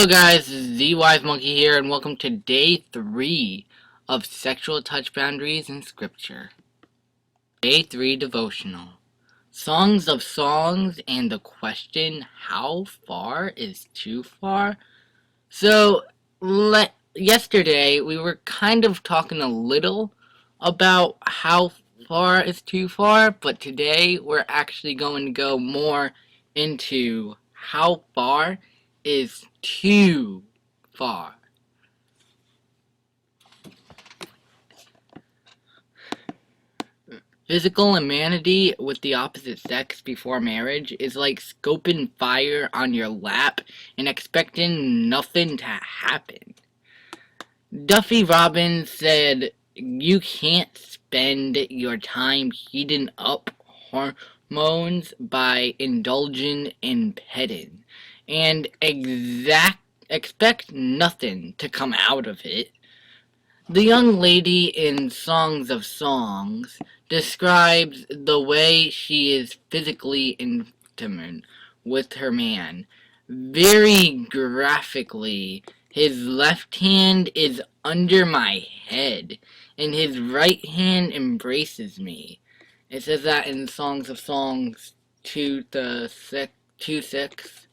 Hello guys, this is the Wise Monkey here, and welcome to day 3 of Sexual Touch Boundaries in Scripture. Day 3 Devotional. Songs of Songs and the question, how far is too far? So, yesterday we were kind of talking a little about how far is too far, but today we're actually going to go more into how far is too far. Physical immunity with the opposite sex before marriage is like scoping fire on your lap and expecting nothing to happen. Duffy Robbins said, "You can't spend your time heating up hormones by indulging in petting, and expect nothing to come out of it." The young lady in Songs of Songs describes the way she is physically intimate with her man. Very graphically, his left hand is under my head, and his right hand embraces me. It says that in Songs of Songs 2:6.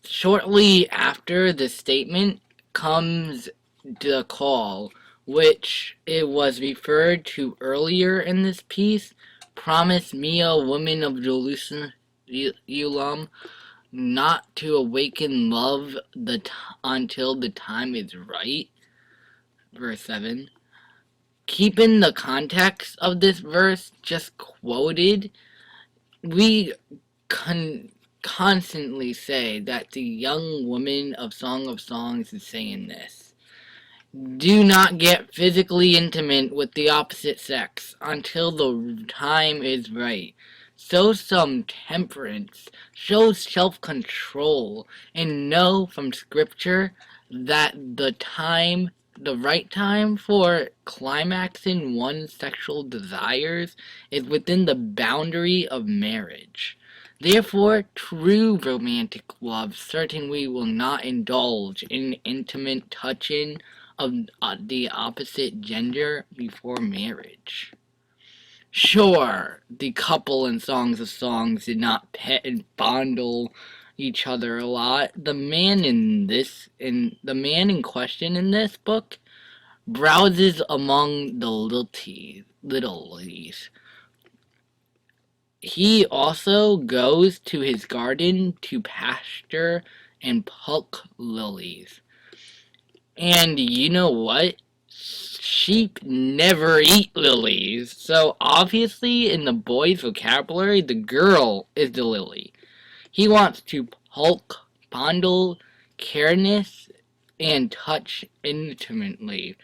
Shortly after the statement comes the call, which it was referred to earlier in this piece. Promise me, a woman of Jerusalem, not to awaken love until the time is right. Verse 7. Keeping the context of this verse just quoted, we constantly say that the young woman of Song of Songs is saying this. Do not get physically intimate with the opposite sex until the time is right. Show some temperance, show self-control, and know from Scripture that the right time for climaxing one's sexual desires is within the boundary of marriage. Therefore, true romantic love certainly will not indulge in intimate touching of the opposite gender before marriage. Sure, the couple in Songs of Songs did not pet and fondle each other a lot. The man in question in this book browses among the littlies. He also goes to his garden to pasture and pluck lilies. And you know what? Sheep never eat lilies. So obviously in the boy's vocabulary, the girl is the lily. He wants to pluck, fondle, caress, and touch intimately.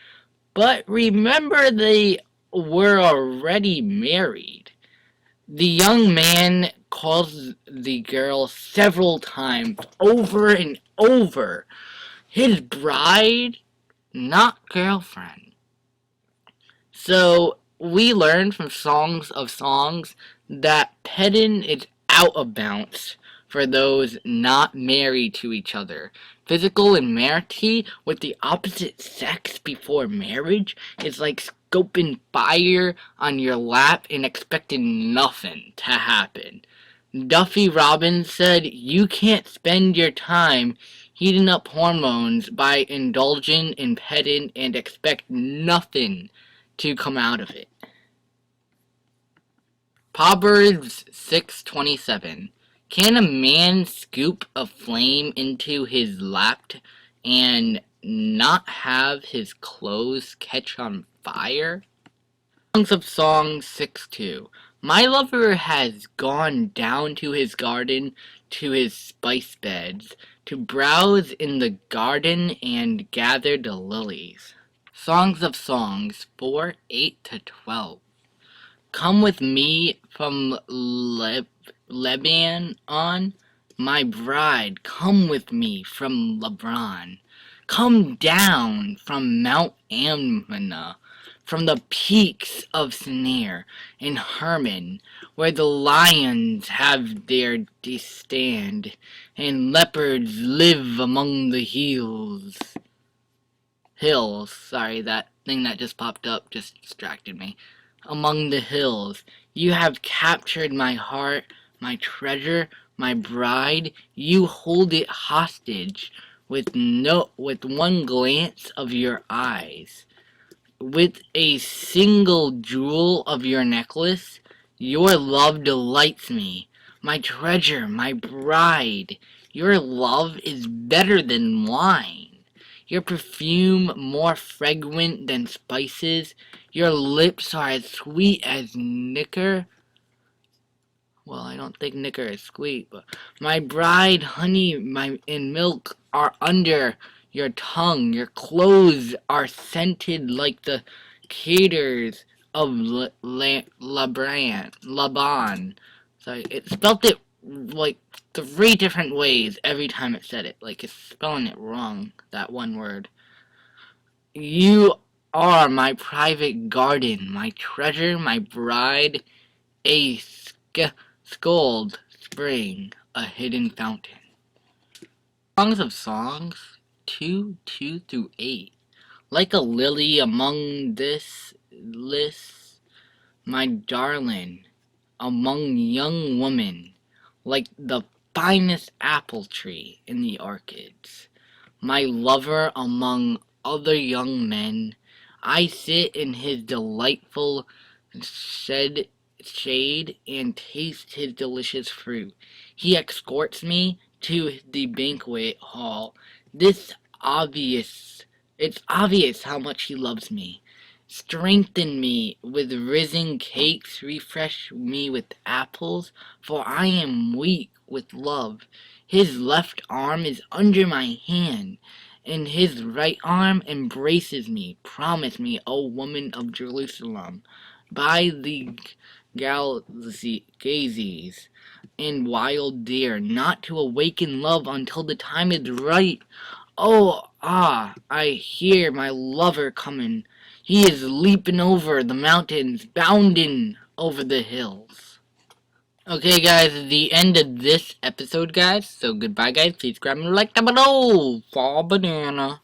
But remember, they were already married. The young man calls the girl several times, over and over, his bride, not girlfriend. So we learn from Songs of Songs that petting is out of bounds for those not married to each other. Physical intimacy with the opposite sex before marriage is like scoping fire on your lap and expecting nothing to happen. Duffy Robbins said, "You can't spend your time heating up hormones by indulging in petting and expect nothing to come out of it." Proverbs 6:27. Can a man scoop a flame into his lap and not have his clothes catch on fire? Songs of Songs 6:2. My lover has gone down to his garden, to his spice beds, to browse in the garden and gather the lilies. Songs of Songs 4:8-12. Come with me from Lebanon, my bride, come with me from Lebanon. Come down from Mount Ammon, from the peaks of Snare and Hermon, where the lions have their stand, and leopards live among the hills. Sorry, that thing that just popped up just distracted me. Among the hills, you have captured my heart, my treasure, my bride. You hold it hostage with one glance of your eyes. With a single jewel of your necklace, your love delights me. My treasure, my bride, your love is better than wine. Your perfume more fragrant than spices. Your lips are as sweet as nicker. Well, I don't think nicker is sweet, but my bride, honey, and milk are under your tongue. Your clothes are scented like the caters of Laban. So it spelt it like 3 different ways every time it said it. Like it's spelling it wrong, that one word. You are my private garden, my treasure, my bride, a scold spring, a hidden fountain. Songs of Songs 2 through 8. Like a lily among this list, my darling, among young women, like the finest apple tree in the orchids. My lover among other young men, I sit in his delightful shade and taste his delicious fruit. He escorts me to the banquet hall. This obvious, it's obvious how much he loves me. Strengthen me with risen cakes, refresh me with apples, for I am weak with love. His left arm is under my hand, and his right arm embraces me. Promise me, O woman of Jerusalem, by the gazes and wild deer, not to awaken love until the time is right. I hear my lover coming. He is leaping over the mountains, bounding over the hills. Okay, guys, the end of this episode, guys. So goodbye, guys. Please grab and like down below for banana.